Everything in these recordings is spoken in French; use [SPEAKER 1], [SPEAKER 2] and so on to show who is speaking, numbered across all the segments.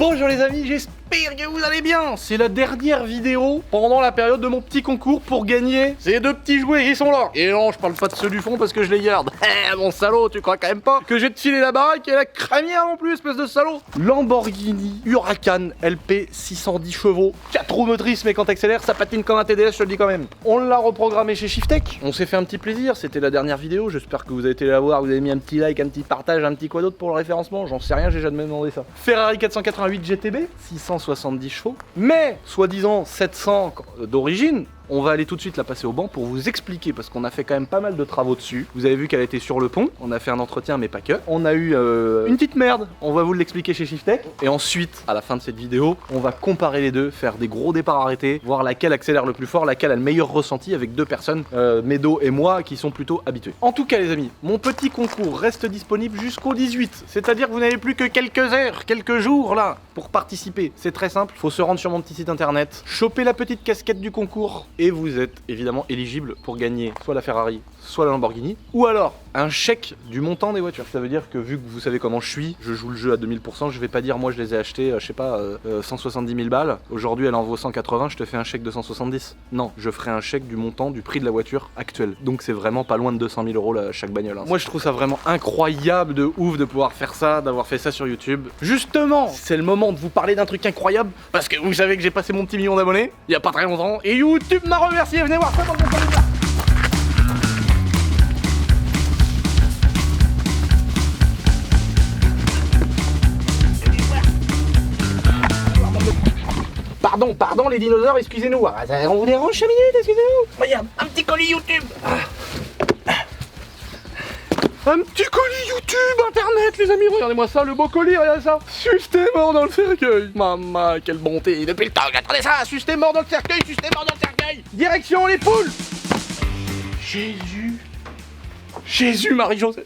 [SPEAKER 1] Bonjour les amis, j'espère que vous allez bien. C'est la dernière vidéo pendant la période de mon petit concours pour gagner ces deux petits jouets qui sont là. Et non, je parle pas de ceux du fond parce que je les garde. Eh mon salaud, tu crois quand même pas que j'ai te filé la baraque et la cramière non plus, espèce de salaud. Lamborghini Huracan LP 610 chevaux, 4 roues motrices, mais quand t'accélères ça patine comme un TDS, je te le dis quand même. On l'a reprogrammé chez Shiftech, on s'est fait un petit plaisir, c'était la dernière vidéo, j'espère que vous avez été la voir, vous avez mis un petit like, un petit partage, un petit quoi d'autre pour le référencement, j'en sais rien, j'ai jamais demandé ça. Ferrari 488 GTB, 670 chevaux, mais soi-disant 700 d'origine. On va aller tout de suite la passer au banc pour vous expliquer parce qu'on a fait quand même pas mal de travaux dessus. Vous avez vu qu'elle était sur le pont, on a fait un entretien mais pas que. On a eu une petite merde, on va vous l'expliquer chez Shiftech. Et ensuite, à la fin de cette vidéo, on va comparer les deux, faire des gros départs arrêtés, voir laquelle accélère le plus fort, laquelle a le meilleur ressenti avec deux personnes, Medo et moi, qui sont plutôt habitués. En tout cas les amis, mon petit concours reste disponible jusqu'au 18. C'est-à-dire que vous n'avez plus que quelques heures, quelques jours là, pour participer. C'est très simple, faut se rendre sur mon petit site internet, choper la petite casquette du concours, et vous êtes évidemment éligible pour gagner soit la Ferrari, soit la Lamborghini, ou alors un chèque du montant des voitures. Ça veut dire que vu que vous savez comment je suis, je joue le jeu à 2000%, je vais pas dire moi je les ai achetés, je sais pas, 170 000 balles, aujourd'hui elle en vaut 180, je te fais un chèque de 170. Non, je ferai un chèque du montant du prix de la voiture actuelle. Donc c'est vraiment pas loin de 200 000 euros chaque bagnole. Hein. Moi je trouve ça vraiment incroyable de ouf de pouvoir faire ça, d'avoir fait ça sur YouTube. Justement, c'est le moment de vous parler d'un truc incroyable, parce que vous savez que j'ai passé mon petit million d'abonnés, il y a pas très longtemps, et YouTube m'a remercié, venez voir ça dans le commentaire. Pardon les dinosaures, excusez-nous. On vous dérange 5 minutes, excusez-nous. Regarde, un petit colis YouTube. Un petit colis YouTube, internet les amis, regardez-moi ça, le beau colis, regardez ça. Susté mort dans le cercueil. Maman, quelle bonté, depuis le temps que j'attendais ça. Susté mort dans le cercueil, Susté mort dans le cercueil. Direction les poules. Jésus Marie-Joseph.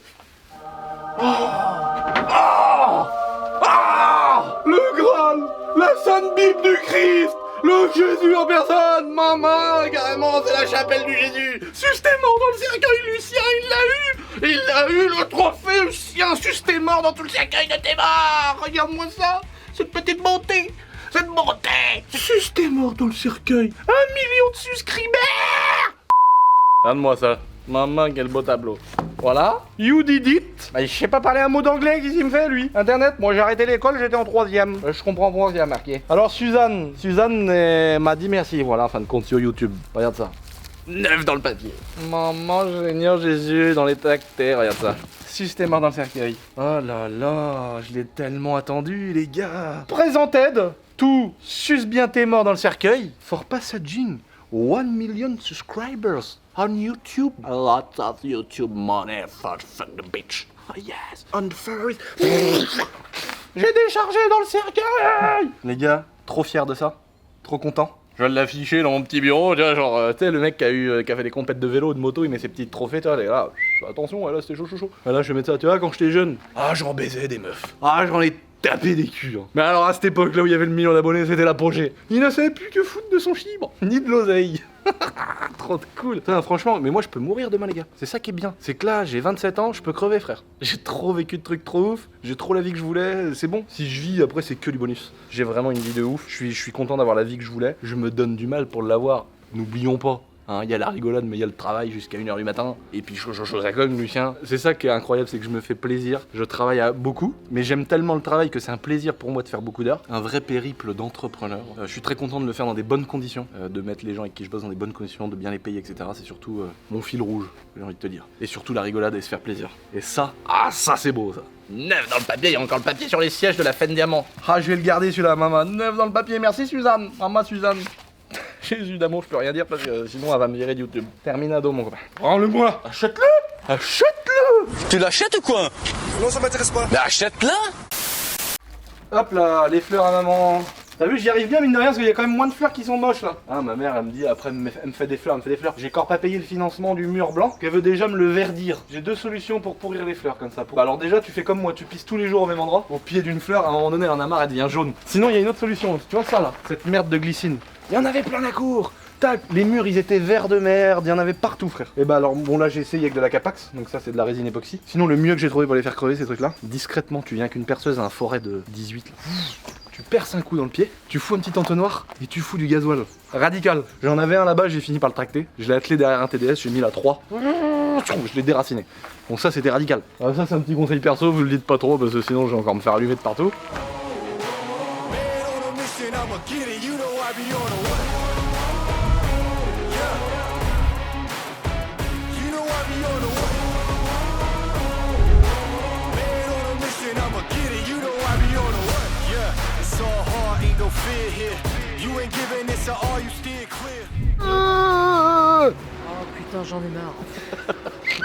[SPEAKER 1] Le Graal, la Sainte Bible du Christ, le Jésus en personne, maman, carrément, c'est la chapelle du Jésus. Susté mort dans le cercueil, Lucien, il a eu le trophée, Lucien, Susté mort dans tout le cercueil de tes morts. Regarde-moi ça, cette petite bonté, cette bonté. Susté mort dans le cercueil, 1 million de suscribers. Regarde-moi ça. Maman, quel beau tableau. Voilà. You did it. Bah, je sais pas parler un mot d'anglais, qu'est-ce qu'il me fait, lui? Internet, moi j'ai arrêté l'école, j'étais en 3ème. Je comprends pas ce qu'il y a marqué. Alors, Suzanne m'a dit merci, voilà, en fin de compte, sur YouTube. Regarde ça. 9 dans le papier. Maman, Seigneur Jésus, dans les tactaires, regarde ça. Susté mort dans le cercueil. Oh là là, je l'ai tellement attendu, les gars. Presented to Sus bien t'es mort dans le cercueil for passaging 1 million subscribers. On YouTube, a lot of YouTube money for the bitch. Oh yes, on first. J'ai déchargé dans le cercueil. Les gars, trop fier de ça, trop content. Je vais l'afficher dans mon petit bureau, tu vois, genre, tu sais, le mec qui a fait des compètes de vélo, de moto, il met ses petits trophées, tu vois, et là, attention, là, c'était chaud. Et là, je vais mettre ça, tu vois, quand j'étais jeune, j'en baisais des meufs. J'en ai tapé des culs. Hein. Mais alors, à cette époque-là où il y avait le million d'abonnés, c'était l'apogée. Il ne savait plus que foutre de son chibre, ni de l'oseille. Trop cool. Putain, franchement, mais moi je peux mourir demain les gars. C'est ça qui est bien. C'est que là, j'ai 27 ans, je peux crever frère. J'ai trop vécu de trucs trop ouf. J'ai trop la vie que je voulais. C'est bon. Si je vis, après c'est que du bonus. J'ai vraiment une vie de ouf. Je suis content d'avoir la vie que je voulais. Je me donne du mal pour l'avoir. N'oublions pas. Il y a la rigolade, mais il y a le travail jusqu'à 1h du matin. Et puis ça cogne, Lucien. C'est ça qui est incroyable, c'est que je me fais plaisir. Je travaille beaucoup, mais j'aime tellement le travail que c'est un plaisir pour moi de faire beaucoup d'heures. Un vrai périple d'entrepreneur. Je suis très content de le faire dans des bonnes conditions, de mettre les gens avec qui je bosse dans des bonnes conditions, de bien les payer, etc. C'est surtout mon fil rouge, j'ai envie de te dire. Et surtout la rigolade et se faire plaisir. Et ça, ça c'est beau ça. 9 dans le papier, il y a encore le papier sur les sièges de la Fen Diamant. Je vais le garder celui-là, maman. 9 dans le papier, merci Suzanne. Maman Suzanne. Jésus d'amour, je peux rien dire parce que sinon elle va me virer de YouTube. Terminado mon copain. Prends-le-moi. Achète-le. Achète-le.
[SPEAKER 2] Tu l'achètes ou quoi?
[SPEAKER 3] Non, ça m'intéresse pas.
[SPEAKER 2] Mais achète-la.
[SPEAKER 1] Hop là, les fleurs à maman. T'as vu, j'y arrive bien mine de rien parce qu'il y a quand même moins de fleurs qui sont moches là. Ma mère elle me dit après elle me fait des fleurs, J'ai encore pas payé le financement du mur blanc, qu'elle veut déjà me le verdir. J'ai 2 solutions pour pourrir les fleurs comme ça. Alors déjà tu fais comme moi, tu pisses tous les jours au même endroit. Au pied d'une fleur, à un moment donné elle en a marre, elle devient jaune. Sinon il y a une autre solution, tu vois ça là, cette merde de glycine. Il y en avait plein la cour. Tac, les murs ils étaient verts de merde, il y en avait partout frère. Et bah alors bon là j'ai essayé avec de la Capax, donc ça c'est de la résine époxy. Sinon le mieux que j'ai trouvé pour les faire crever ces trucs là, discrètement tu viens qu'une perceuse à un forêt de 18 là. tu perces un coup dans le pied, tu fous un petit entonnoir et tu fous du gasoil. Radical. J'en avais un là-bas, j'ai fini par le tracter. Je l'ai attelé derrière un TDS, j'ai mis la 3. Je l'ai déraciné. Donc ça c'était radical. Alors ça c'est un petit conseil perso, vous le dites pas trop parce que sinon je vais encore me faire allumer de partout.
[SPEAKER 2] Oh putain, j'en ai marre.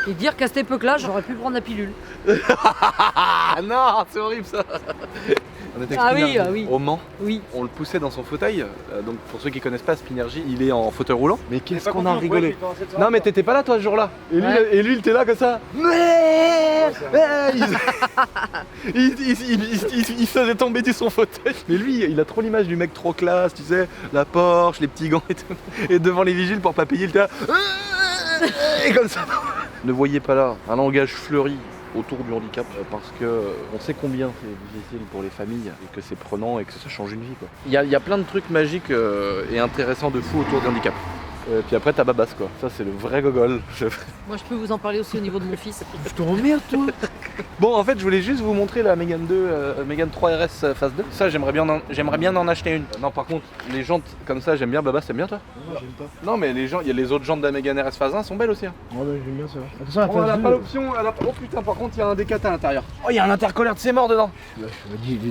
[SPEAKER 2] Et dire qu'à cette époque-là, j'aurais pu prendre la pilule.
[SPEAKER 1] Ah non, c'est horrible ça. On était avec Spinergie au Mans.
[SPEAKER 2] Oui.
[SPEAKER 1] On le poussait dans son fauteuil. Donc pour ceux qui connaissent pas Spinergie, il est en fauteuil roulant. Mais qu'est-ce qu'on a rigolé. Non mais t'étais pas là toi ce jour-là. Et lui il était là comme ça. Il se faisait tomber de son fauteuil. Mais lui il a trop l'image du mec trop classe, tu sais, la Porsche, les petits gants et tout. Et devant les vigiles pour pas payer, il était là. Et comme ça. Ne voyez pas là un langage fleuri autour du handicap parce que on sait combien c'est difficile pour les familles et que c'est prenant et que ça change une vie quoi. Il y a plein de trucs magiques et intéressants de fou autour du handicap. Puis après t'as Babas quoi, ça c'est le vrai gogol.
[SPEAKER 2] Moi je peux vous en parler aussi au niveau de mon fils.
[SPEAKER 1] Je te remerde toi. Bon en fait je voulais juste vous montrer la Mégane 2, Mégane 3 RS phase 2. Ça j'aimerais bien en acheter une. Non par contre les jantes comme ça j'aime bien. Babas t'aimes bien toi?
[SPEAKER 3] Non, j'aime pas.
[SPEAKER 1] Non mais les gens, il y a les autres jantes de la Mégane RS phase 1 sont belles aussi hein.
[SPEAKER 3] Ouais bah j'aime bien ça. Attention la phase
[SPEAKER 1] elle a
[SPEAKER 3] 2.
[SPEAKER 1] pas l'option, oh putain par contre il y a un décat à l'intérieur. Oh il y a un intercolaire de ses morts dedans.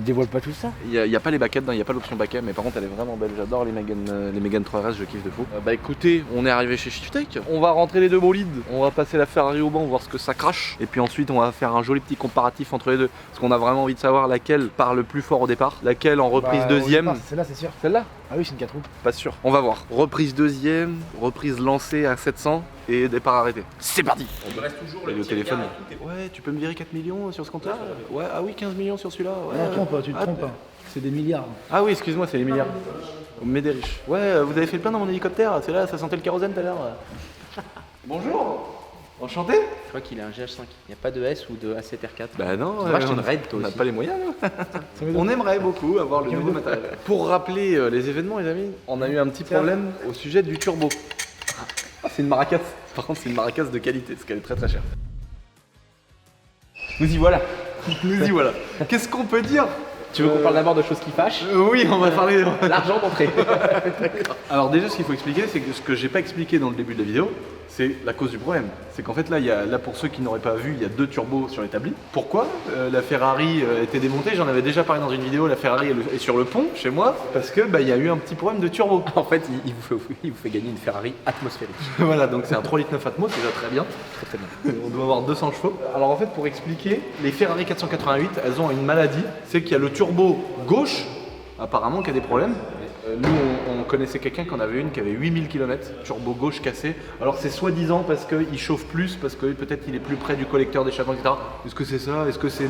[SPEAKER 3] Dévoile pas tout ça.
[SPEAKER 1] Il y a pas les baquettes, il y a pas l'option baquet, mais par contre elle est vraiment belle, j'adore les Mégane 3 RS, je kiffe de fou. Bah écoutez, on est arrivé chez Shiftech, on va rentrer les deux bolides, on va passer la Ferrari au banc, voir ce que ça crache, et puis ensuite on va faire un joli petit comparatif entre les deux, parce qu'on a vraiment envie de savoir laquelle part le plus fort au départ, laquelle en reprise deuxième.
[SPEAKER 3] Celle-là c'est sûr.
[SPEAKER 1] Celle-là?
[SPEAKER 3] Ah oui c'est une 4 roues.
[SPEAKER 1] Pas sûr. On va voir. Reprise deuxième, reprise lancée à 700 et départ arrêté. C'est parti. On me reste toujours le téléphone. Ouais, tu peux me virer 4 millions sur ce compteur? Ouais, ah oui, 15 millions sur celui-là. Ouais.
[SPEAKER 3] Non, tu te trompes pas. C'est des milliards.
[SPEAKER 1] Ah oui, excuse-moi, c'est les milliards. On me met des riches. Ouais, vous avez fait le plein dans mon hélicoptère, c'est là, ça sentait le kérosène tout à l'heure. Bonjour. Enchanté.
[SPEAKER 4] Je crois qu'il a un GH5. Il n'y a pas de S ou de A7R4.
[SPEAKER 1] Bah non,
[SPEAKER 4] Tu devrais acheter une Raid toi
[SPEAKER 1] on n'a
[SPEAKER 4] aussi.
[SPEAKER 1] pas les moyens. On aimerait beaucoup avoir le nouveau matériel. Pour rappeler les événements, les amis, on a eu un petit problème au sujet du turbo. Ah, c'est une Maracas. Par contre, c'est une Maracas de qualité, parce qu'elle est très très chère. Nous y voilà. Nous y voilà. Qu'est-ce qu'on peut dire?
[SPEAKER 4] Tu veux qu'on parle d'abord de choses qui fâchent?
[SPEAKER 1] Oui, on va parler.
[SPEAKER 4] L'argent d'entrée.
[SPEAKER 1] Alors déjà, ce qu'il faut expliquer, c'est que ce que j'ai pas expliqué dans le début de la vidéo, c'est la cause du problème. C'est qu'en fait là, pour ceux qui n'auraient pas vu, il y a deux turbos sur l'établi. Pourquoi la Ferrari était démontée? J'en avais déjà parlé dans une vidéo. La Ferrari est sur le pont chez moi parce que il y a eu un petit problème de turbo.
[SPEAKER 4] En fait, il vous fait gagner une Ferrari atmosphérique.
[SPEAKER 1] Voilà, donc c'est un 3,9 litres Atmos, c'est déjà très bien.
[SPEAKER 4] Très bien.
[SPEAKER 1] On doit avoir 200 chevaux. Alors en fait, pour expliquer, les Ferrari 488, elles ont une maladie, c'est qu'il y a le turbo gauche, apparemment, qui a des problèmes. Nous, on connaissait quelqu'un qui en avait une qui avait 8000 km, turbo gauche cassé. Alors c'est soi-disant parce qu'il chauffe plus, parce que peut-être il est plus près du collecteur d'échappement, etc. Est-ce que c'est ça? Est-ce que c'est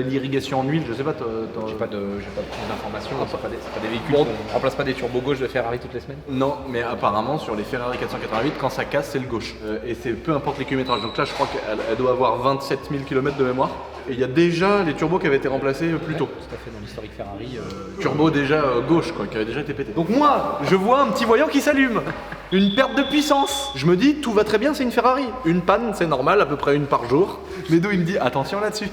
[SPEAKER 1] l'irrigation en huile? Je sais pas.
[SPEAKER 4] J'ai pas plus d'informations. C'est pas des véhicules. Bon. On remplace pas des turbos gauche de Ferrari toutes les semaines?
[SPEAKER 1] Non, mais apparemment sur les Ferrari 488, quand ça casse, c'est le gauche. Et c'est peu importe les kilométrages. Donc là, je crois qu'elle doit avoir 27 000 km de mémoire. Et il y a déjà les turbos qui avaient été remplacés plus tôt.
[SPEAKER 4] Tout à fait, dans l'historique Ferrari.
[SPEAKER 1] Turbo déjà gauche, quoi, qui avait déjà été pété. Donc moi, je vois un petit voyant qui s'allume. Une perte de puissance. Je me dis, tout va très bien, c'est une Ferrari. Une panne, c'est normal, à peu près une par jour. Médo, il me dit, attention là-dessus.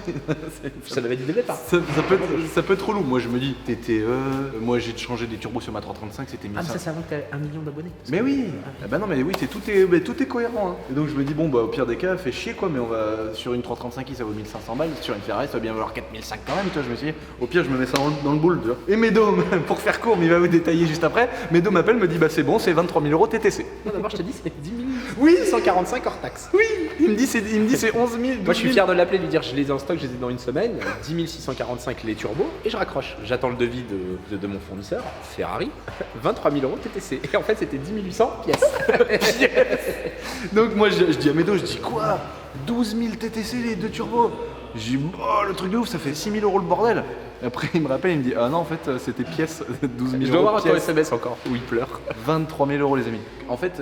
[SPEAKER 4] Ça l'avait dit dès le départ.
[SPEAKER 1] Ça peut être relou. Moi, je me dis, TTE. Moi, j'ai changé des turbos sur ma 335, c'était 1500.
[SPEAKER 4] Ah, mais ça, c'est avant que tu aies 1 million d'abonnés.
[SPEAKER 1] Mais oui. Ah bah non, mais oui, tout est cohérent. Hein. Et donc, je me dis, bon, bah, au pire des cas, fait chier quoi, mais on va sur une 335 qui ça vaut 1500 balles. Sur une Ferrari, ça va bien valoir 4500 quand même. Tu vois, je me suis dit, au pire, je me mets ça dans le boule. Tu vois. Et Médo, pour faire court, mais il va vous détailler juste après. Médo m'appelle, me dit, bah, c'est bon, c'est 23 000 € TTC.
[SPEAKER 4] Non, d'abord, je te dis, c'est 10 000.
[SPEAKER 1] Oui,
[SPEAKER 4] 145 hors taxe.
[SPEAKER 1] Oui, il me dit c'est 11 000.
[SPEAKER 4] Moi je suis fier de l'appeler, de lui dire je les ai en stock, je les ai dans une semaine, 10 645 les turbos et je raccroche. J'attends le devis de mon fournisseur, Ferrari, 23 000 € TTC. Et en fait c'était 10 800 pièces.
[SPEAKER 1] Yes. Donc moi je dis à Médo, je dis quoi 12 000 TTC les deux turbos. J'ai dit oh le truc de ouf, ça fait 6 000 € le bordel. Après, il me rappelle, il me dit, ah non, en fait, c'était pièce, 12 000
[SPEAKER 4] Je dois avoir un
[SPEAKER 1] pièce.
[SPEAKER 4] SMS encore où il pleure.
[SPEAKER 1] 23 000 euros, les amis. En fait,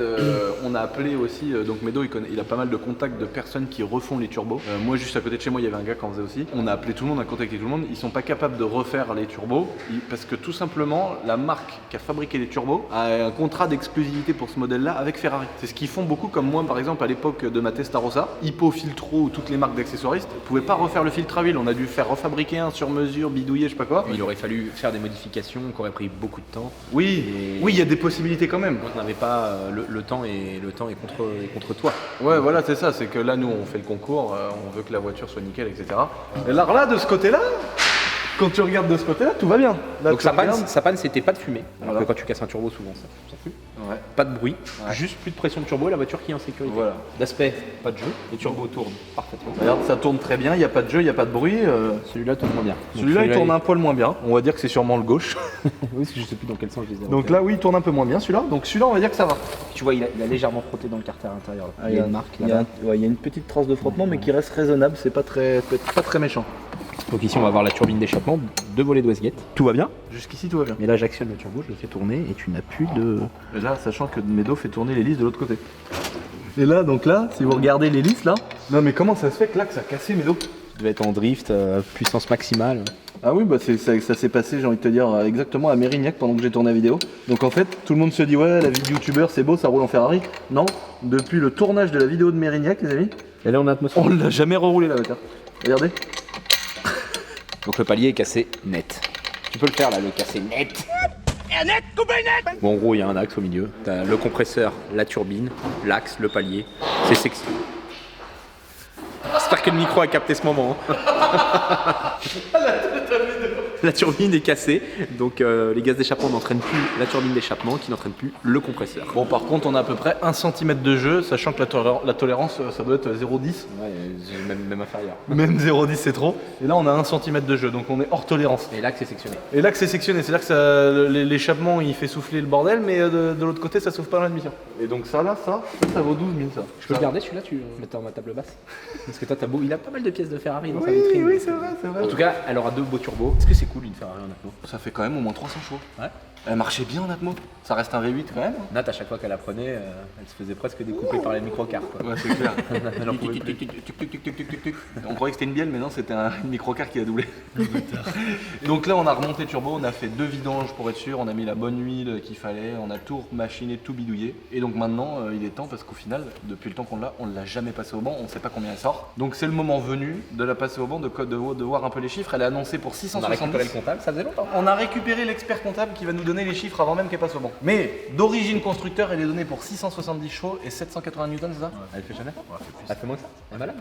[SPEAKER 1] on a appelé aussi, donc Medo, il a pas mal de contacts de personnes qui refont les turbos. Moi, juste à côté de chez moi, il y avait un gars qui en faisait aussi. On a appelé tout le monde, on a contacté tout le monde. Ils sont pas capables de refaire les turbos parce que tout simplement, la marque qui a fabriqué les turbos a un contrat d'exclusivité pour ce modèle-là avec Ferrari. C'est ce qu'ils font beaucoup, comme moi, par exemple, à l'époque de ma Testarossa, Hippo, Filtro ou toutes les marques d'accessoiristes pouvaient pas refaire le filtre à huile. On a dû faire refabriquer un sur mesure, bidouiller, je sais pas quoi.
[SPEAKER 4] Il aurait fallu faire des modifications qui auraient pris beaucoup de temps.
[SPEAKER 1] Oui,
[SPEAKER 4] Et-
[SPEAKER 1] oui, il y a des possibilités quand même.
[SPEAKER 4] On n'avait pas le temps et le temps est contre toi.
[SPEAKER 1] Ouais, voilà, c'est ça. C'est que là, nous, on fait le concours, on veut que la voiture soit nickel, etc. Et alors là, de ce côté-là, quand tu regardes de ce côté-là, tout va bien. Là,
[SPEAKER 4] Donc
[SPEAKER 1] tu
[SPEAKER 4] sa panne,
[SPEAKER 1] regardes-
[SPEAKER 4] c'était pas de fumée. Alors
[SPEAKER 1] Voilà.
[SPEAKER 4] que quand tu casses un turbo, souvent ça fume.
[SPEAKER 1] Ouais.
[SPEAKER 4] Pas de bruit,
[SPEAKER 1] Ouais.
[SPEAKER 4] juste plus de pression de turbo et la voiture qui est en sécurité.
[SPEAKER 1] Voilà.
[SPEAKER 4] D'aspect, pas de jeu. Les turbos tournent parfaitement.
[SPEAKER 1] Regarde, ça tourne très bien, il n'y a pas de jeu, il n'y a pas de bruit.
[SPEAKER 4] Celui-là tourne moins bien. Donc
[SPEAKER 1] Celui-là, il tourne un poil moins bien. On va dire que c'est sûrement le gauche.
[SPEAKER 4] Oui, parce que je sais plus dans quel sens je les ai.
[SPEAKER 1] Donc là, oui, il tourne un peu moins bien celui-là. Donc celui-là, on va dire que ça va.
[SPEAKER 4] tu vois, il a légèrement frotté dans le carter intérieur. Là. Il y a une marque
[SPEAKER 1] Il y a,
[SPEAKER 4] là.
[SPEAKER 1] il y a une petite trace de frottement, mais qui reste raisonnable. C'est pas très méchant.
[SPEAKER 4] Donc ici, on va voir la turbine d'échappement, 2 volets de Westgate. Tout va bien.
[SPEAKER 1] Jusqu'ici, tout va bien.
[SPEAKER 4] Mais là, j'actionne le turbo, je le fais tourner et tu n'as plus de.
[SPEAKER 1] Et là, sachant que Medo fait tourner l'hélice de l'autre côté. Et là, donc là, si vous regardez l'hélice là. Non, mais comment ça se fait que là, que ça a cassé Medo?
[SPEAKER 4] Tu devais être en drift, puissance maximale.
[SPEAKER 1] Ah oui, bah ça s'est passé, j'ai envie de te dire, exactement à Mérignac pendant que j'ai tourné la vidéo. Donc en fait, tout le monde se dit, ouais, la vie de youtubeur, c'est beau, ça roule en Ferrari. Non, depuis le tournage de la vidéo de Mérignac, les amis,
[SPEAKER 4] Et là, on a atmosphère.
[SPEAKER 1] on l'a jamais reroulé la voiture. Regardez.
[SPEAKER 4] Donc le palier est cassé net. Tu peux le faire là, le casser net. Bon, en gros, il y a un axe au milieu. T'as le compresseur, la turbine, l'axe, le palier. C'est sexy. J'espère que le micro a capté ce moment. hein. La turbine est cassée, donc les gaz d'échappement n'entraînent plus la turbine d'échappement qui n'entraîne plus le compresseur.
[SPEAKER 1] Bon, par contre, on a à peu près 1 cm de jeu, sachant que la tolérance, ça doit être 0,10.
[SPEAKER 4] Ouais, même inférieur.
[SPEAKER 1] Même 0,10 c'est trop. Et là, on a 1 cm de jeu, donc on est hors tolérance.
[SPEAKER 4] Et l'axe est sectionné.
[SPEAKER 1] Et là que c'est sectionné, c'est-à-dire que l'échappement il fait souffler le bordel, mais de l'autre côté ça souffle pas dans l'admission. Et donc ça là, ça vaut 12 000 ça.
[SPEAKER 4] Je peux le garder celui-là, tu le mets en ma table basse. Parce que toi, t'as beau, il a pas mal de pièces de Ferrari dans sa
[SPEAKER 1] Oui,
[SPEAKER 4] vitrine.
[SPEAKER 1] oui, c'est vrai, c'est vrai.
[SPEAKER 4] En tout cas, elle aura 2 beaux turbos. Est-ce que c'est cool une Ferrari en atmo?
[SPEAKER 1] Ça fait quand même au moins 300 chevaux.
[SPEAKER 4] Ouais.
[SPEAKER 1] Elle marchait bien en Atmo. Ça reste un V8 quand même.
[SPEAKER 4] Nat, à chaque fois qu'elle la prenait, elle se faisait presque découper par les microcars. Quoi.
[SPEAKER 1] Ouais, c'est clair.
[SPEAKER 4] Elle en pouvait plus.
[SPEAKER 1] On croyait que c'était une bielle, mais non, c'était un microcar qui a doublé. Donc là, on a remonté le turbo, on a fait 2 vidanges pour être sûr, on a mis la bonne huile qu'il fallait, on a tout machiné, tout bidouillé. Et donc maintenant, il est temps parce qu'au final, depuis le temps qu'on l'a, on l'a jamais passé au banc, on sait pas combien elle sort. Donc c'est le moment venu de la passer au banc, de voir un peu les chiffres. Elle est annoncée pour
[SPEAKER 4] On a récupéré
[SPEAKER 1] 670.
[SPEAKER 4] le comptable, ça faisait longtemps.
[SPEAKER 1] On a récupéré l'expert comptable qui va nous donner les chiffres avant même qu'elle passe au banc. Mais d'origine constructeur, elle est donnée pour 670 chevaux et 780 newtons, c'est ça?
[SPEAKER 4] Elle fait jamais? Elle fait moins que ça? Elle est malade?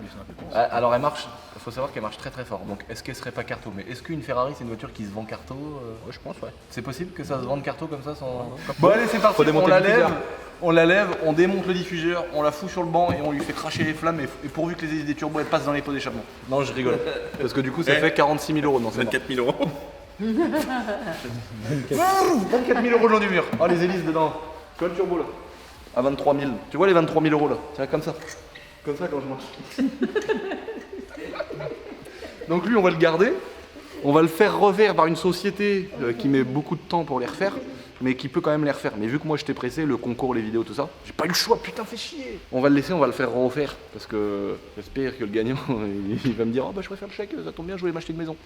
[SPEAKER 1] Alors elle marche, il faut savoir qu'elle marche très très fort. Donc est-ce qu'elle serait pas carto? Mais est-ce qu'une Ferrari c'est une voiture qui se vend carto?
[SPEAKER 4] Ouais, je pense, ouais.
[SPEAKER 1] C'est possible que ça se vende carto comme ça sans... Bon allez c'est parti,
[SPEAKER 4] Faut démonter
[SPEAKER 1] on la
[SPEAKER 4] le
[SPEAKER 1] lève,
[SPEAKER 4] diffuseur.
[SPEAKER 1] on la lève, on démonte le diffuseur, on la fout sur le banc et on lui fait cracher les flammes et pourvu que les hélices des turbos elles passent dans les pots d'échappement. Non je rigole, parce que du coup ça fait 46 000 euros dans
[SPEAKER 4] 24 000 euros.
[SPEAKER 1] 24 000 euros le long du mur. Oh les hélices dedans. Tu vois le turbo là? À 23 000. Tu vois les 23 000 euros là? Tiens comme ça. Comme ça quand je marche. Donc lui on va le garder. On va le faire refaire par une société qui met beaucoup de temps pour les refaire, mais qui peut quand même les refaire. Mais vu que moi j'étais pressé, le concours, les vidéos, tout ça, j'ai pas eu le choix, putain fais chier. On va le laisser, on va le faire refaire. Parce que j'espère que le gagnant, il va me dire, oh bah je préfère le chèque, ça tombe bien, je voulais m'acheter une maison.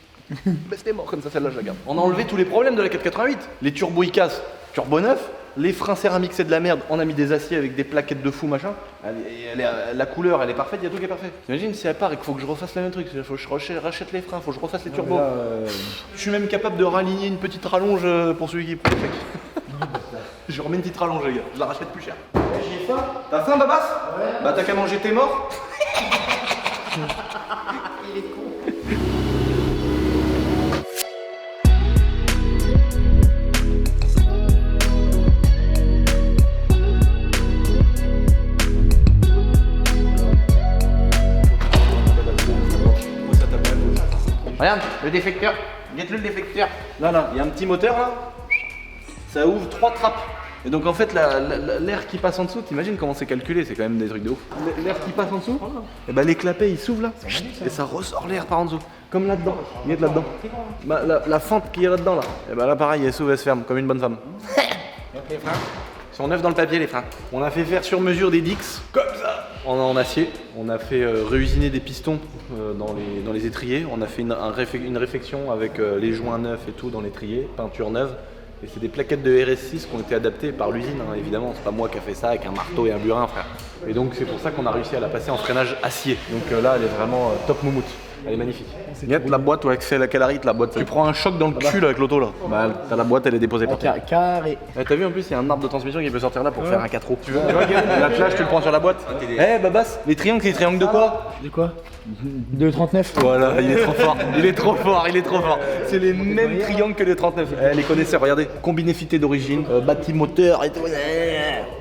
[SPEAKER 1] Bah c'était mort, comme ça celle-là je la garde. On a enlevé tous les problèmes de la 488. Les turbos ils cassent, turbo neuf. Les freins céramiques c'est de la merde, on a mis des aciers avec des plaquettes de fou machin. La couleur elle est parfaite, il y a tout qui est parfait. T'imagines si elle part et qu'il faut que je refasse le même truc, il faut que je rachète les freins, faut que je refasse les turbos. Je suis même capable de raligner une petite rallonge pour celui qui prend le chèque. Je remets une petite rallonge les gars, je la rachète plus cher. J'ai faim. T'as faim Babas? Ouais. Bah t'as qu'à manger tes morts. Il est con. Regarde, le défecteur. Guette-le le défecteur. Là, il y a un petit moteur là. Ça ouvre 3 trappes. Et donc en fait l'air qui passe en dessous, t'imagines comment c'est calculé, c'est quand même des trucs de ouf. L'air qui passe en dessous, et bah les clapets ils s'ouvrent là, et ça ressort l'air par en dessous. Comme là-dedans, Miette là-dedans. Bah, la fente qui est là-dedans là, et bah là pareil, elle s'ouvre, elle se ferme, comme une bonne femme. Les freins ils sont neufs dans le papier les freins. On a fait faire sur mesure des Dix, comme ça, en acier. On a fait réusiner des pistons dans les étriers. On a fait une réfection avec les joints neufs et tout dans l'étrier, peinture neuve. Et c'est des plaquettes de RS6 qui ont été adaptées par l'usine, hein, évidemment. C'est pas moi qui a fait ça avec un marteau et un burin, frère. Et donc c'est pour ça qu'on a réussi à la passer en freinage acier. Donc là, elle est vraiment top moumoute. Elle est magnifique. Miette, la boîte, ouais, c'est laquelle arrive, la boîte. Tu prends un choc dans le cul là, avec l'auto là. Bah, t'as la boîte, elle est déposée par terre.
[SPEAKER 3] Carré.
[SPEAKER 1] T'as vu en plus, il y a un arbre de transmission qui peut sortir là pour faire un 4 roues. Tu vois, la flash, tu le prends sur la boîte. Eh, Babas, les triangles, c'est des triangles de quoi?
[SPEAKER 3] De quoi? De 39.
[SPEAKER 1] Voilà, il est trop fort. Il est trop fort, il est trop fort. C'est les mêmes triangles que les 39. Eh, les connaisseurs, regardez. Combiné fité d'origine, bâti moteur et tout.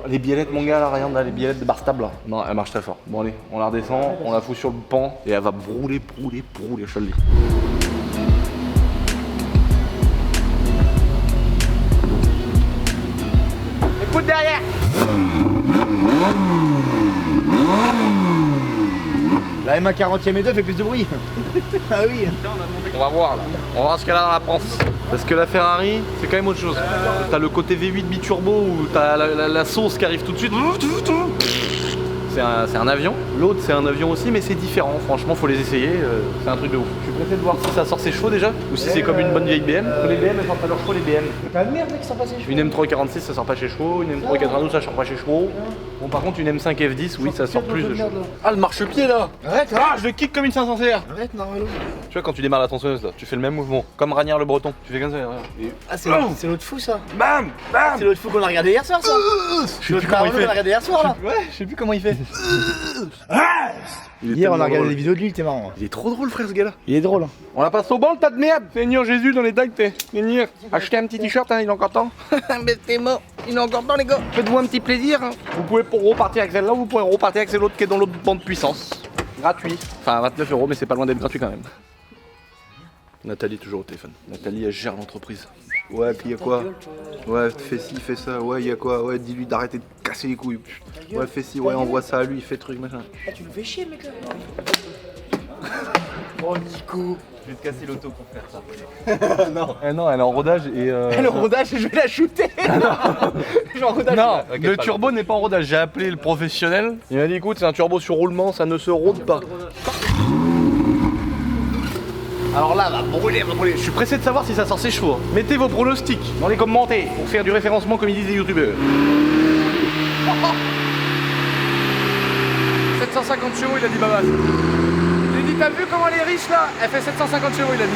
[SPEAKER 1] Les biellettes, mon gars, là, regarde là, les biellettes de bar stable là. Non, elle marche très fort. Bon, allez, on la redescend, on la fout sur le pan et elle va brûler, je te le dis. Écoute derrière.
[SPEAKER 3] La MA 40e et 2 fait plus de bruit. Ah oui.
[SPEAKER 1] On va voir là. On va voir ce qu'elle a dans la panse. Parce que la Ferrari, c'est quand même autre chose. T'as le côté V8 biturbo où t'as la sauce qui arrive tout de suite. C'est un avion. L'autre, c'est un avion aussi, mais c'est différent. Franchement, faut les essayer. C'est un truc de ouf. Je suis pressé de voir si ça sort ses chevaux déjà ou si c'est comme une bonne vieille BM. Les BM, elles sortent pas leurs chevaux, les BM.
[SPEAKER 3] Pas de merde, mec, qui sont passés.
[SPEAKER 1] Une M346, ça sort pas chez chevaux. Une M392, ça sort pas chez chevaux. Bon, par contre, une M5 F10, oui, ça sort plus de chevaux. Ah, le marchepied là.
[SPEAKER 3] Arrête,
[SPEAKER 1] Ah, je le kick comme une 500 CR.
[SPEAKER 3] arrête, Narvalo.
[SPEAKER 1] Tu vois, quand tu démarres la tronçonneuse là, tu fais le même mouvement. Comme Ranière le Breton. Tu fais comme ça. Regarde. Et
[SPEAKER 3] Ah, c'est l'autre fou ça.
[SPEAKER 1] bam, bam.
[SPEAKER 3] C'est l'autre fou qu'on a regardé hier soir ça.
[SPEAKER 1] Je sais plus comment il
[SPEAKER 3] qu'on a
[SPEAKER 1] fait.
[SPEAKER 3] regardé hier soir là.
[SPEAKER 1] Ouais, je sais plus comment il fait.
[SPEAKER 3] Hier on a regardé des vidéos de lui, il était marrant.
[SPEAKER 1] Il est trop drôle, frère, ce gars-là.
[SPEAKER 3] Il est drôle. Hein.
[SPEAKER 1] On la passe au banc, le tas de merde. Seigneur Jésus dans les dagues, t'es. Seigneur, achetez un petit t-shirt, hein, il est encore temps. Mais c'est mort, il est encore temps, les gars. Faites-vous un petit plaisir. Hein. Vous pouvez repartir avec celle-là, vous pouvez repartir avec celle-là qui est dans l'autre banc de puissance. Gratuit. Enfin, 29 €, mais c'est pas loin d'être gratuit quand même. Nathalie, toujours au téléphone. Nathalie, elle gère l'entreprise. Ouais, puis y'a quoi? Ouais, fais ci, fais ça. Ouais, y'a quoi? Ouais, dis-lui d'arrêter de casser les couilles. Ouais, fais ci, ouais, envoie ça à lui, fais truc, machin.
[SPEAKER 3] Ah, tu me fais chier, mec là. Oh, Nico.
[SPEAKER 5] Je vais te casser l'auto pour faire ça.
[SPEAKER 1] Non. Non, elle est en rodage et.
[SPEAKER 3] Le rodage, je vais la shooter. Je vais en rodage.
[SPEAKER 1] Non, le turbo n'est pas en rodage. J'ai appelé le professionnel. Il m'a dit écoute, c'est un turbo sur roulement, ça ne se rôde pas. Alors là, va brûler. Je suis pressé de savoir si ça sort ses chevaux. Mettez vos pronostics dans les commentaires pour faire du référencement comme ils disent les youtubeurs. 750 chevaux, il a dit Babas. Il a dit t'as vu comment elle est riche là? Elle fait 750 chevaux, il a dit.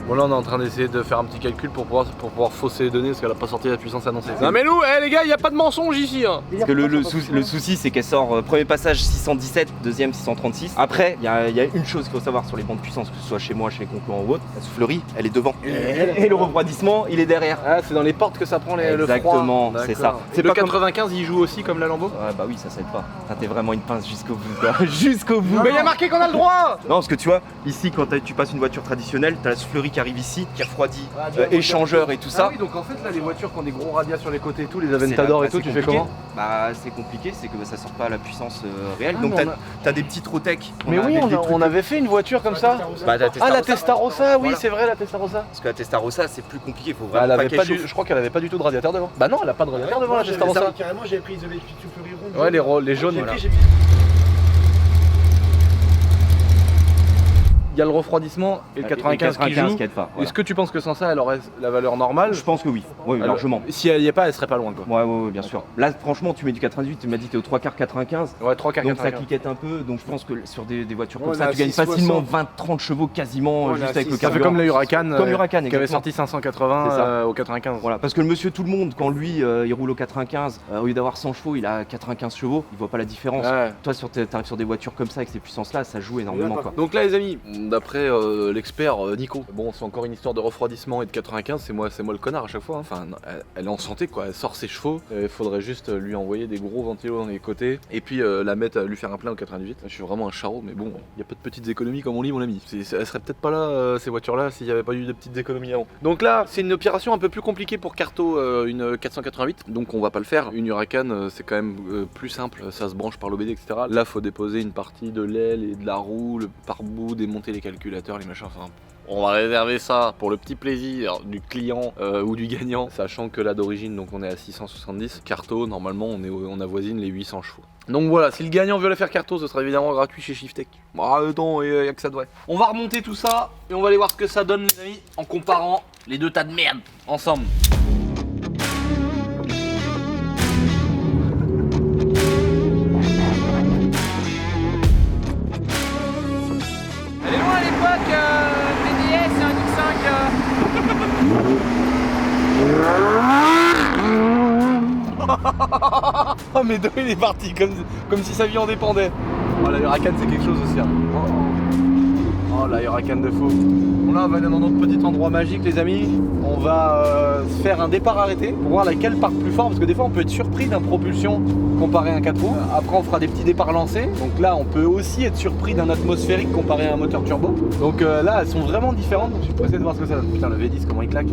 [SPEAKER 1] Bon là on est en train d'essayer de faire un petit calcul pour pouvoir fausser les données parce qu'elle a pas sorti la puissance annoncée. Non mais nous, les gars, y a pas de mensonge ici hein.
[SPEAKER 5] Parce que le souci c'est qu'elle sort premier passage 617, deuxième 636. Après, il y a une chose qu'il faut savoir sur les bancs de puissance, que ce soit chez moi, chez les concurrents ou autre, la soufflerie, elle est devant. Et le refroidissement, il est derrière.
[SPEAKER 1] Ah c'est dans les portes que ça prend le froid.
[SPEAKER 5] Exactement, c'est ça.
[SPEAKER 1] C'est le 95, il joue aussi comme la Lambo.
[SPEAKER 5] Ouais bah oui, ça s'aide pas. Enfin, t'es vraiment une pince jusqu'au bout quoi. Jusqu'au bout.
[SPEAKER 1] Mais y a marqué qu'on a le droit.
[SPEAKER 5] Non parce que tu vois, ici quand tu passes une voiture traditionnelle, t'as la soufflerie qui arrive ici, qui refroidit, échangeur et tout ça.
[SPEAKER 1] Ah oui, donc en fait là les voitures qui ont des gros radias sur les côtés et tout, les Aventador et tout, tu fais comment?
[SPEAKER 5] Bah c'est compliqué, c'est que ça sort pas à la puissance réelle.
[SPEAKER 1] Ah,
[SPEAKER 5] donc t'as des petits Trotec.
[SPEAKER 1] Mais oui, on avait fait une voiture comme ça.
[SPEAKER 5] Bah,
[SPEAKER 1] La Testarossa, oui
[SPEAKER 5] Voilà.
[SPEAKER 1] c'est vrai la Testarossa.
[SPEAKER 5] Parce que la Testarossa c'est plus compliqué, faut
[SPEAKER 1] Elle
[SPEAKER 5] vraiment
[SPEAKER 1] avait
[SPEAKER 5] pas
[SPEAKER 1] pas
[SPEAKER 5] qu'elle
[SPEAKER 1] du...
[SPEAKER 5] chauffe.
[SPEAKER 1] Je crois qu'elle avait pas du tout de radiateur devant. Bah non, elle a pas de radiateur devant la Testarossa.
[SPEAKER 3] Carrément, j'avais pris les souffleries rondes.
[SPEAKER 1] Ouais, les jaunes.
[SPEAKER 5] Voilà.
[SPEAKER 1] Il y a le refroidissement et le 95 qui joue.
[SPEAKER 5] qui aide pas. Voilà.
[SPEAKER 1] Est-ce que tu penses que sans ça elle aurait la valeur normale?
[SPEAKER 5] Je pense que oui,
[SPEAKER 1] Alors,
[SPEAKER 5] largement.
[SPEAKER 1] Si elle y est pas, elle serait pas loin quoi.
[SPEAKER 5] Ouais, bien sûr. Là, franchement, tu mets du 98, tu m'as dit que t'es au 3 quarts 95.
[SPEAKER 1] Ouais, 3 quarts
[SPEAKER 5] Donc ça
[SPEAKER 1] 95.
[SPEAKER 5] cliquette un peu, donc je pense que sur des voitures comme
[SPEAKER 3] Ouais,
[SPEAKER 5] ça,
[SPEAKER 3] là,
[SPEAKER 5] tu gagnes
[SPEAKER 3] 660.
[SPEAKER 5] facilement 20-30 chevaux quasiment
[SPEAKER 3] Ouais,
[SPEAKER 5] juste
[SPEAKER 3] là,
[SPEAKER 5] avec le
[SPEAKER 3] 660.
[SPEAKER 1] Ça fait
[SPEAKER 5] carburant.
[SPEAKER 1] comme le Huracan,
[SPEAKER 5] Comme Huracan,
[SPEAKER 1] qui avait
[SPEAKER 5] exactement.
[SPEAKER 1] sorti 580
[SPEAKER 5] C'est ça.
[SPEAKER 1] au 95.
[SPEAKER 5] Voilà, parce que le monsieur tout le monde, quand lui il roule au 95, au lieu d'avoir 100 chevaux, il a 95 chevaux, il voit pas la différence.
[SPEAKER 1] Ouais.
[SPEAKER 5] Toi, t'arrives sur des voitures comme ça avec ces puissances-là, ça joue énormément quoi.
[SPEAKER 1] Donc là les amis, d'après l'expert Nico. Bon, c'est encore une histoire de refroidissement et de 95, c'est moi le connard à chaque fois. Hein. Enfin, elle est en santé quoi, elle sort ses chevaux. Il faudrait juste lui envoyer des gros ventilos dans les côtés et puis la mettre, lui faire un plein au 98. Je suis vraiment un charreau, mais bon, il y a pas de petites économies comme on dit, mon ami. Elle serait peut-être pas là, ces voitures-là, s'il n'y avait pas eu de petites économies avant. Donc là, c'est une opération un peu plus compliquée pour Carto, une 488. Donc on va pas le faire. Une Huracan, c'est quand même plus simple. Ça se branche par l'OBD, etc. Là, faut déposer une partie de l'aile et de la roue, le pare-bout, démonter les calculateurs, les machins. Enfin, on va réserver ça pour le petit plaisir du client ou du gagnant, sachant que là d'origine, donc on est à 670. Carto, normalement, on avoisine les 800 chevaux. Donc voilà, si le gagnant veut la faire Carto, ce sera évidemment gratuit chez Shiftech. Bah attends, y a que ça de vrai. On va remonter tout ça et on va aller voir ce que ça donne, les amis, en comparant les deux tas de merde ensemble.
[SPEAKER 4] Elle est loin à l'époque, PDS et un X5.
[SPEAKER 1] Oh mais il est parti comme si sa vie en dépendait. Oh la Huracan c'est quelque chose aussi. Hein. Oh la Huracan de fou. Bon là on va aller dans notre petit endroit magique les amis. On va se faire un départ arrêté pour voir laquelle part plus fort parce que des fois on peut être surpris d'un propulsion comparé à un 4 roues. Après on fera des petits départs lancés. Donc là on peut aussi être surpris d'un atmosphérique comparé à un moteur turbo. Donc là elles sont vraiment différentes donc je suis pressé de voir ce que ça donne. Putain le V10 comment il claque.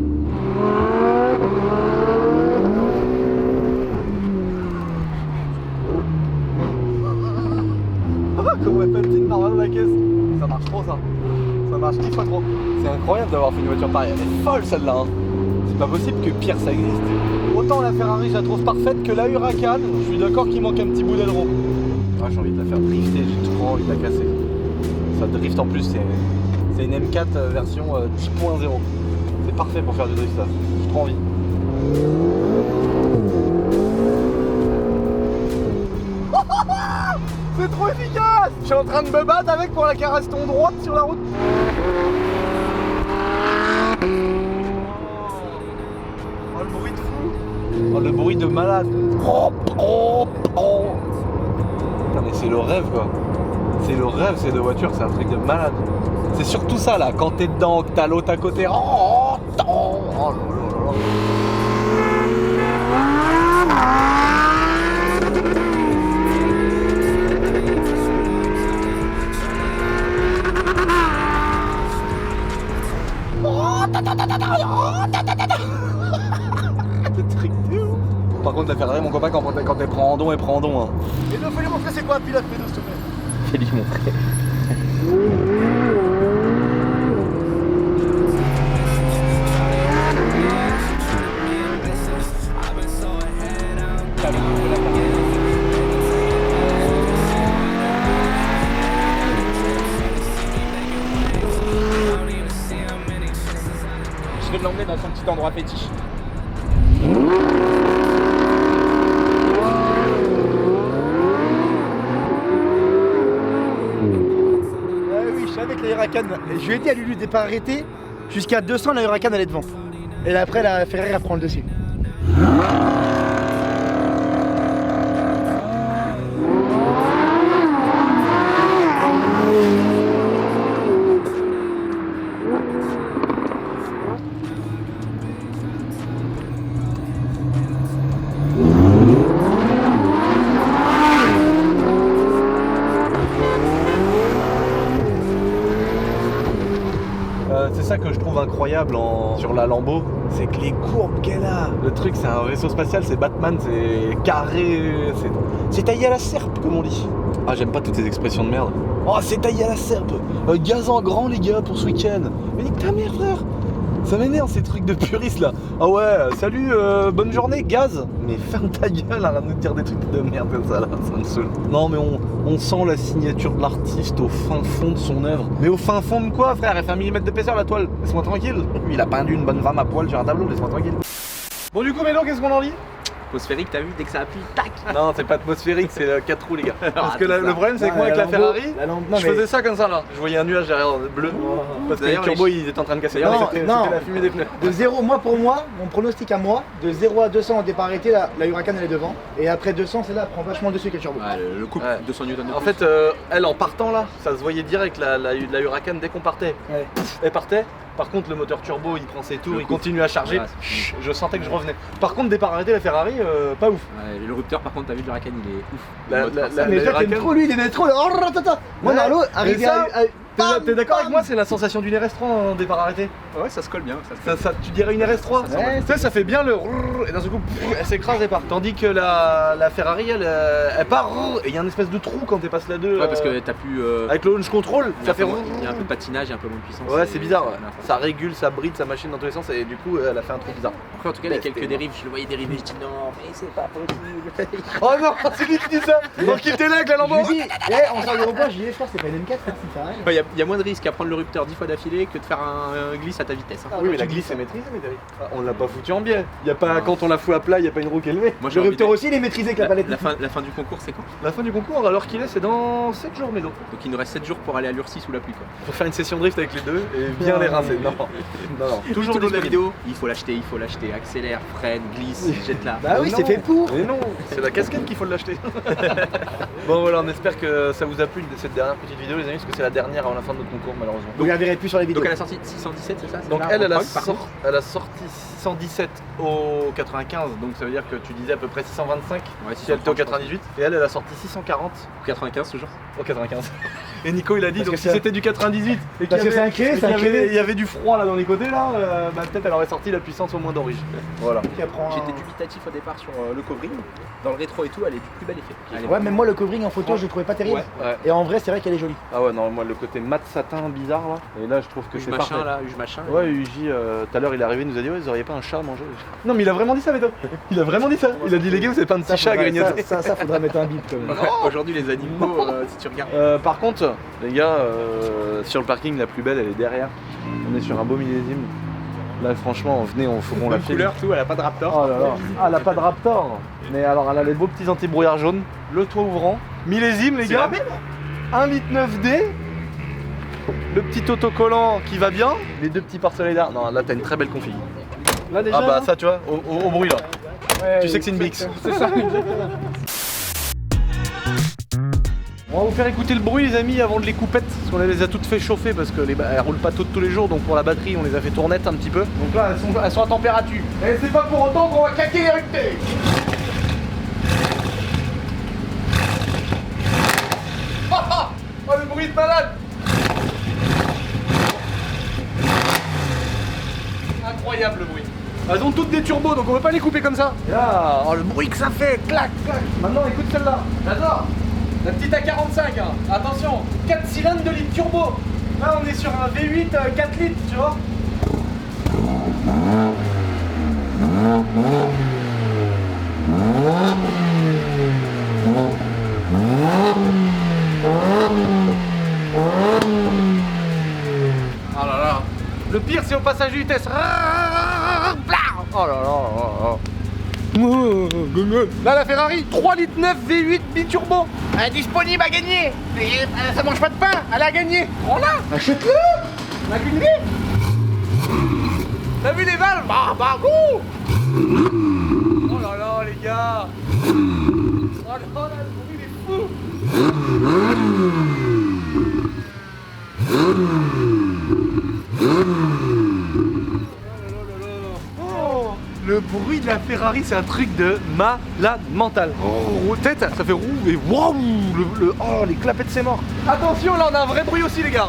[SPEAKER 1] Comment elle patine normal dans la caisse. Ça marche trop ça. Ça marche 10 fois trop. C'est incroyable d'avoir fait une voiture pareille. Elle est folle celle-là. Hein. C'est pas possible que pire ça existe. Autant la Ferrari je la trouve parfaite que la Huracan, je suis d'accord qu'il manque un petit bout d'aileron. Ah, j'ai envie de la faire drifter, j'ai trop envie de la casser. Ça drift en plus, c'est une M4 version 10.0. C'est parfait pour faire du drift ça. J'ai trop envie. C'est trop efficace! Je suis en train de me battre avec pour la caresse ton droite sur la route. Oh le bruit de fou! Oh le bruit de malade! Putain mais c'est le rêve quoi! C'est le rêve ces deux voitures, c'est un truc de malade! C'est surtout ça là, quand t'es dedans, que t'as l'autre à côté. Oh là là là. Par contre la Ferrari mon copain quand elle prend en don, elle prend en don hein.
[SPEAKER 3] Et donc faut lui montrer c'est quoi un pilote pédo s'il te plaît.
[SPEAKER 5] Fais lui montrer.
[SPEAKER 4] Je vais l'emmener dans son petit endroit fétiche.
[SPEAKER 3] Oui, je savais que la Huracan, je lui ai dit à Lulu de pas arrêter, jusqu'à 200 la Huracan elle est devant. Et là, après la Ferrari elle prend le dessus.
[SPEAKER 1] C'est ça que je trouve incroyable sur la Lambo, c'est que les courbes qu'elle a. Le truc c'est un vaisseau spatial, c'est Batman, c'est carré, c'est taillé à la serpe comme on dit. Ah j'aime pas toutes ces expressions de merde. Oh c'est taillé à la serpe, gaz en grand les gars pour ce week-end. Mais nique ta mère frère. Ça m'énerve ces trucs de puristes là. Ah ouais, salut, bonne journée, gaz. Mais ferme ta gueule, arrête de nous dire des trucs de merde comme ça là, ça me saoule. Non mais on sent la signature de l'artiste au fin fond de son œuvre. Mais au fin fond de quoi frère? Elle fait 1 mm d'épaisseur la toile, laisse-moi tranquille. Il a peint une bonne femme à poil sur un tableau, laisse-moi tranquille. Bon du coup Mélo, qu'est-ce qu'on en dit?
[SPEAKER 4] Atmosphérique, t'as vu, dès que ça appuie, tac.
[SPEAKER 1] Non, c'est pas atmosphérique, c'est 4 roues les gars. Parce que
[SPEAKER 4] c'est ça.
[SPEAKER 1] le problème c'est que moi avec la Ferrari, je faisais ça comme ça là. Je voyais un nuage derrière bleu. Parce que le
[SPEAKER 4] D'ailleurs,
[SPEAKER 1] turbo il était en train de casser.
[SPEAKER 3] Non,
[SPEAKER 1] C'était
[SPEAKER 3] non.
[SPEAKER 1] la fumée des pneus.
[SPEAKER 3] De 0, pour moi, mon pronostic à moi, de 0 à 200 au départ arrêté, la Huracan elle est devant. Et après 200, celle-là prend vachement dessus qu'elle turbo.
[SPEAKER 4] Ouais, le couple,
[SPEAKER 1] Ouais.
[SPEAKER 4] 200 Newton de
[SPEAKER 1] En
[SPEAKER 4] plus.
[SPEAKER 1] fait, elle en partant là, ça se voyait direct la Huracan dès qu'on partait.
[SPEAKER 3] Ouais.
[SPEAKER 1] Elle partait. Par contre, le moteur turbo il prend ses tours,
[SPEAKER 4] Le
[SPEAKER 1] il
[SPEAKER 4] coup.
[SPEAKER 1] continue à charger.
[SPEAKER 4] Voilà, c'est fini.
[SPEAKER 1] Je sentais que je revenais. Par contre, départ arrêté, la Ferrari, pas ouf.
[SPEAKER 4] Ouais, le rupteur, par contre, t'as vu, le Huracan, il est ouf.
[SPEAKER 1] La-
[SPEAKER 4] Le mode
[SPEAKER 1] la-
[SPEAKER 4] force.
[SPEAKER 3] Mais toi t'aimes
[SPEAKER 1] Huracan.
[SPEAKER 3] trop lui, il aimait trop le. Oh, ratata. Moi,
[SPEAKER 1] Ouais,
[SPEAKER 3] Narlo,
[SPEAKER 1] mais
[SPEAKER 3] arrivé
[SPEAKER 1] ça,
[SPEAKER 3] à.
[SPEAKER 1] T'es d'accord avec moi, c'est la sensation d'une RS3 en départ arrêté.
[SPEAKER 4] Ouais, ça se colle bien. Ça se
[SPEAKER 1] Tu dirais une RS3
[SPEAKER 3] Ouais,
[SPEAKER 1] Tu sais, ça fait bien le et d'un seul coup, elle s'écrase et part. Tandis que la Ferrari, elle part et il y a une espèce de trou quand elle passe la 2.
[SPEAKER 4] Ouais, parce que t'as plus.
[SPEAKER 1] avec le launch control, ça fait.
[SPEAKER 4] Il y a un peu de patinage, il y a un peu moins de puissance.
[SPEAKER 1] Ouais, c'est bizarre. Ouais.
[SPEAKER 4] voilà.
[SPEAKER 1] Ça régule, ça bride sa machine dans tous les sens et du coup, elle a fait un truc bizarre.
[SPEAKER 4] Après, en tout cas, il y a quelques dérives. Je le voyais dériver, je dis non, mais c'est pas possible.
[SPEAKER 1] Oh non, c'est lui qui dit ça. Donc il était là avec la lambeau.
[SPEAKER 3] Je lui dis, on sort du repas, je lui dis, frère, c'est pas une M4, c'est pareil.
[SPEAKER 4] Il y a moins de risque à prendre le rupteur 10 fois d'affilée que de faire un glisse à ta vitesse. hein.
[SPEAKER 1] Oui, mais la glisse est maîtrisée, mais on l'a pas foutu en biais. Y a pas, quand on la fout à plat, y a pas une roue qui est levée.
[SPEAKER 4] Moi, j'ai
[SPEAKER 3] Le
[SPEAKER 4] envie
[SPEAKER 3] rupteur
[SPEAKER 4] de-
[SPEAKER 3] aussi, il est maîtrisé avec la palette.
[SPEAKER 4] La fin du concours, c'est quand?
[SPEAKER 1] La fin du concours, alors qu'il est, c'est dans 7 jours, mais non.
[SPEAKER 4] Donc il nous reste 7 jours pour aller à l'Ursis sous la pluie. Quoi.
[SPEAKER 1] Pour faire une session drift avec les deux et bien les rincer. Non, non.
[SPEAKER 4] Toujours
[SPEAKER 1] Toujours
[SPEAKER 4] de la
[SPEAKER 1] des
[SPEAKER 4] vidéo, il faut l'acheter, accélère, freine, glisse, jette là.
[SPEAKER 3] Bah oui,
[SPEAKER 1] non.
[SPEAKER 3] c'est fait pour.
[SPEAKER 1] Mais non, c'est la casquette qu'il faut l'acheter. Bon voilà, on espère que ça vous a plu de cette dernière petite vidéo les amis, parce que c'est la dernière avant la fin de notre concours malheureusement.
[SPEAKER 3] Vous la verrez plus sur les vidéos.
[SPEAKER 4] Donc elle a sorti 617, c'est ça?
[SPEAKER 1] Donc
[SPEAKER 4] là,
[SPEAKER 1] elle
[SPEAKER 4] en
[SPEAKER 1] a,
[SPEAKER 4] prog, par contre
[SPEAKER 1] elle a sorti 617 au 95, donc ça veut dire que tu disais à peu près 625
[SPEAKER 4] Ouais,
[SPEAKER 1] si elle était au 98, et elle a sorti 640
[SPEAKER 4] Ou 95 toujours.
[SPEAKER 1] au 95. Et Nico il a dit,
[SPEAKER 3] Parce
[SPEAKER 1] donc
[SPEAKER 3] que
[SPEAKER 1] si
[SPEAKER 3] ça-
[SPEAKER 1] c'était du 98 et
[SPEAKER 3] Parce que c'est un créé,
[SPEAKER 1] et
[SPEAKER 3] c'est un
[SPEAKER 1] qu'il y avait-
[SPEAKER 3] créé.
[SPEAKER 1] il y avait du froid là dans les côtés là, bah peut-être elle aurait sorti la puissance au moins d'origine. Voilà.
[SPEAKER 3] Qui apprend un-
[SPEAKER 4] J'étais dubitatif au départ sur le covering. Dans le rétro et tout, elle est du plus bel effet. Elle est
[SPEAKER 3] Ouais, même moi le covering en photo, je le trouvais pas terrible.
[SPEAKER 1] Ouais.
[SPEAKER 3] Et en vrai, c'est vrai qu'elle est jolie.
[SPEAKER 1] Ah ouais non, moi le côté mat satin bizarre là, et là je trouve que
[SPEAKER 4] Huge
[SPEAKER 1] c'est
[SPEAKER 4] machin
[SPEAKER 1] parfait.
[SPEAKER 4] là, huge machin.
[SPEAKER 1] Ouais, Uji, tout à l'heure il est arrivé, il nous a dit ouais, vous auriez pas un chat à manger. Non, mais il a vraiment dit ça, Méto. Il a vraiment dit ça. Il a dit les gars, vous avez pas un petit chat à grignoter.
[SPEAKER 3] Ça, faudra mettre un bip quand même.
[SPEAKER 4] Aujourd'hui, les animaux, si tu regardes.
[SPEAKER 1] Par contre, les gars, sur le parking, la plus belle elle est derrière. On est sur un beau millésime. Là, franchement, venez, faut qu'on la
[SPEAKER 4] Même
[SPEAKER 1] filme.
[SPEAKER 4] couleur, tout, elle a pas de Raptor.
[SPEAKER 1] Oh là là. Ah, elle a pas de Raptor. Mais alors, elle a les beaux petits anti-brouillard jaunes, le toit ouvrant, millésime, les
[SPEAKER 4] C'est
[SPEAKER 1] gars.
[SPEAKER 4] la même
[SPEAKER 1] 1,9 litre, le petit autocollant qui va bien, les deux petits pare-soleils derrière. Non, là, t'as une très belle config.
[SPEAKER 3] Là déjà.
[SPEAKER 1] Ah bah ça tu vois, au bruit là.
[SPEAKER 3] ouais,
[SPEAKER 1] Tu sais que c'est une BX.
[SPEAKER 3] C'est ça.
[SPEAKER 1] On va vous faire écouter le bruit les amis avant de les coupettes, parce qu'on les a toutes fait chauffer parce que elles roulent pas toutes tous les jours, donc pour la batterie on les a fait tournettes un petit peu. Donc là elles sont à température. Et c'est pas pour autant qu'on va claquer les rupteurs. Oh le bruit de malade. Incroyable le bruit. Elles ont toutes des turbos donc on peut pas les couper comme ça. Et là, oh, le bruit que ça fait, clac, clac. Maintenant écoute celle-là, j'adore. La petite A45, hein. Attention, 4 cylindres de litre turbo. Là on est sur un V8 4 litres, tu vois. Oh là là. Le pire c'est au passage de vitesse. Oh là là là là. Là la Ferrari 3 litres 9 V8 biturbo. Elle est disponible à gagner. Et, ça mange pas de pain, elle a gagné. Prends-la.
[SPEAKER 3] Achète-le.
[SPEAKER 1] On a qu'une vie. T'as vu les valves? Bah go. Oh là là les gars. Oh là là le bruit il est fou. Oh, le bruit de la Ferrari, c'est un truc de malade mental. Oh, tête, ça fait roux et waouh, oh, les clapettes, c'est mort. Attention, là, on a un vrai bruit aussi, les gars.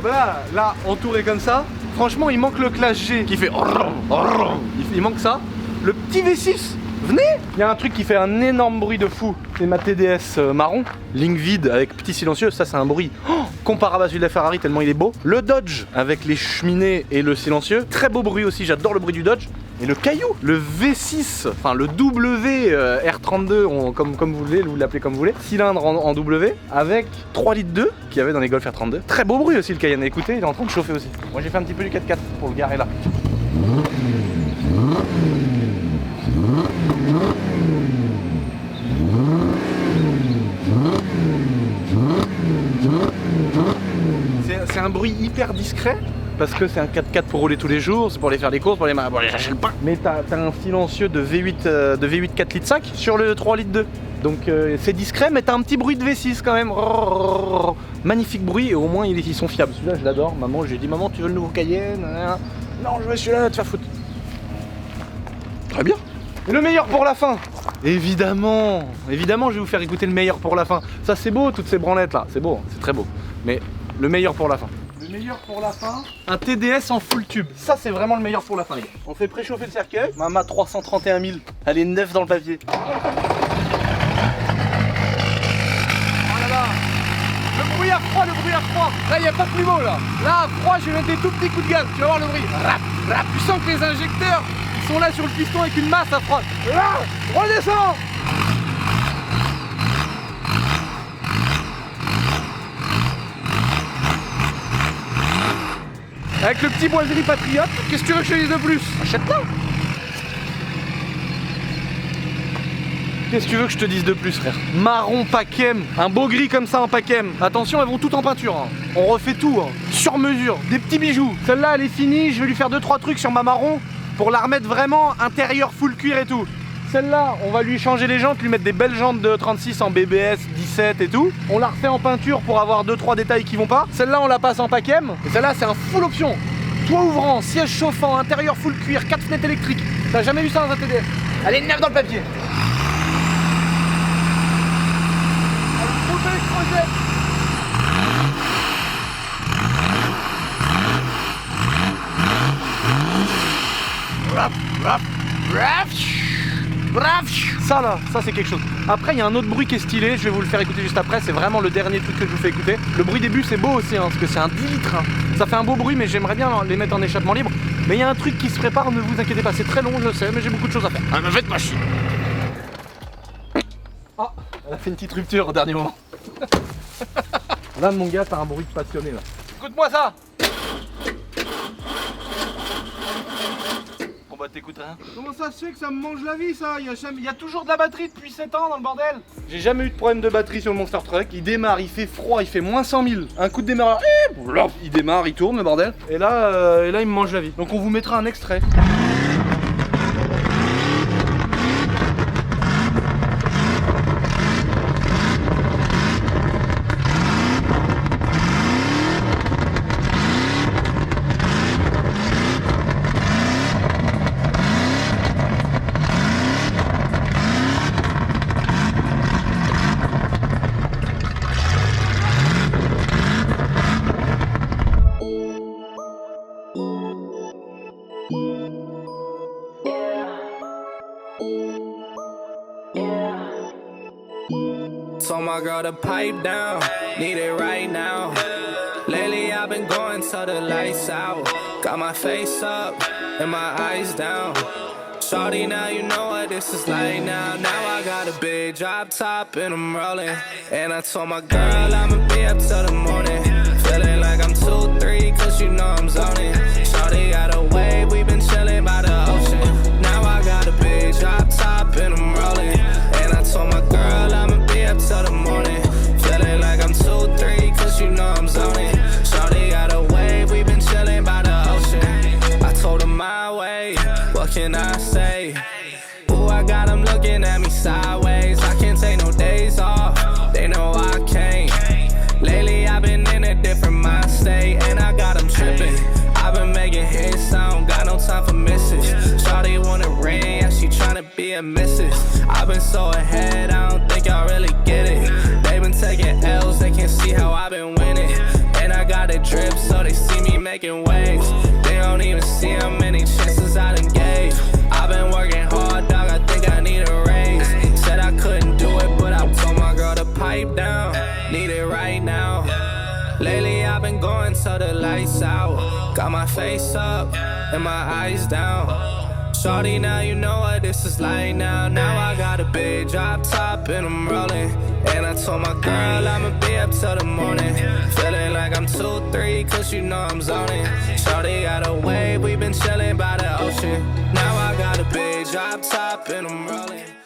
[SPEAKER 1] Bah là, entouré comme ça, franchement, il manque le clash G qui fait. Il manque ça. Le petit V6, venez. Il y a un truc qui fait un énorme bruit de fou. C'est ma TDS marron, ligne vide avec petit silencieux. Ça, c'est un bruit. Oh, comparable à celui de la Ferrari tellement il est beau. Le Dodge avec les cheminées et le silencieux, très beau bruit aussi, j'adore le bruit du Dodge. Et le Caillou, le V6, enfin le W R32, comme vous voulez, vous l'appelez comme vous voulez, cylindre en W, avec 3 litres 2 qu'il y avait dans les Golf R32. Très beau bruit aussi le Cayenne, écoutez, il est en train de chauffer aussi. Moi j'ai fait un petit peu du 4x4 pour le garer là. C'est un bruit hyper discret parce que c'est un 4x4 pour rouler tous les jours, c'est pour aller faire des courses, pour aller chercher le pain. Mais t'as un silencieux de V8 4 litres 5 sur le 3 litres 2. Donc c'est discret mais t'as un petit bruit de V6 quand même. Magnifique bruit et au moins ils sont fiables. Celui-là je l'adore. Maman, je lui ai dit maman tu veux le nouveau Cayenne? Non je veux celui-là, te faire foutre. Très bien. Et le meilleur pour la fin. Évidemment, évidemment je vais vous faire écouter le meilleur pour la fin. Ça c'est beau toutes ces branlettes là, c'est beau, c'est très beau. Mais le meilleur pour la fin. Le meilleur pour la fin, un TDS en full tube. Ça c'est vraiment le meilleur pour la fin les gars. On fait préchauffer le cercueil. Mama 331 000, elle est neuve dans le papier. Oh là là. Le bruit à froid, le bruit à froid. Là il n'y a pas plus beau là. Là à froid je vais mettre des tout petits coups de gaz. Tu vas voir le bruit. Rap, rap. Tu sens que les injecteurs ils sont là sur le piston avec une masse à froid. Là, redescends. Avec le petit boiserie patriote, qu'est-ce que tu veux que je te dise de plus? Achète-la. Qu'est-ce que tu veux que je te dise de plus frère? Marron Pakem, un beau gris comme ça en Pakem. Attention, elles vont toutes en peinture, hein. On refait tout, hein. Sur mesure, des petits bijoux. Celle-là elle est finie, je vais lui faire 2-3 trucs sur ma marron pour la remettre vraiment intérieur full cuir et tout. Celle-là, on va lui changer les jantes, lui mettre des belles jantes de 36 en BBS, 17 et tout. On la refait en peinture pour avoir 2-3 détails qui vont pas. Celle-là, on la passe en Pakem. Et celle-là, c'est un full option. Toit ouvrant, siège chauffant, intérieur full cuir, 4 fenêtres électriques. T'as jamais vu ça dans un TDS? Elle est neuve dans le papier. Ça là, ça c'est quelque chose. Après il y a un autre bruit qui est stylé, je vais vous le faire écouter juste après, c'est vraiment le dernier truc que je vous fais écouter. Le bruit début c'est beau aussi, hein, parce que c'est un 10 litres. Hein. Ça fait un beau bruit mais j'aimerais bien les mettre en échappement libre. Mais il y a un truc qui se prépare, ne vous inquiétez pas, c'est très long je sais, mais j'ai beaucoup de choses à faire. Ah mais faites pas chier. Ah, elle a fait une petite rupture au dernier moment. Là mon gars, t'as un bruit de passionné là. Écoute-moi ça. Bah t'écoutes rien. Comment ça se fait que ça me mange la vie ça? Il y a toujours de la batterie depuis 7 ans dans le bordel. J'ai jamais eu de problème de batterie sur le Monster Truck. Il démarre, il fait froid, il fait moins 100 000. Un coup de démarreur, il démarre, il tourne le bordel. Et là il me mange la vie. Donc on vous mettra un extrait.
[SPEAKER 6] Told my girl to pipe down, need it right now. Lately I've been going till the lights out. Got my face up and my eyes down. Shawty, now you know what this is like now. Now I got a big drop top and I'm rolling. And I told my girl I'ma be up till the morning. Feeling like I'm 2-3 cause you know I'm zoning. Shawty got a wave, we been chilling by the ocean. Now I got a big drop top and I'm rolling. And I told my girl I'ma be up till the morning. Feeling like I'm 2-3 cause you know I'm zoning. Shawty got a wave, we been chilling by the ocean. I told her my way, what can I say? Ooh, I got them looking at me sideways. I can't take no days off, they know I can't. Lately I've been in a different mind state. And I got them tripping, I've been making hits, I don't got no time for misses. Shawty wanna ring, yeah, she tryna be a missus. I've been so ahead, I don't think y'all really get it. They been taking L's, they can't see how I've been winning. And I got a drip, so they see me making waves. They don't even see how many chances I done gave. I've been working hard, dog, I think I need a raise. Said I couldn't do it, but I told my girl to pipe down. Need it right now. Lately till the lights out. Got my face up and my eyes down. Shorty, now you know what this is like now. Now I got a big drop top and I'm rolling. And I told my girl I'ma be up till the morning. Feeling like I'm 2-3 cause you know I'm zoning. Shorty got a wave, we been chilling by the ocean. Now I got a big drop top and I'm rolling.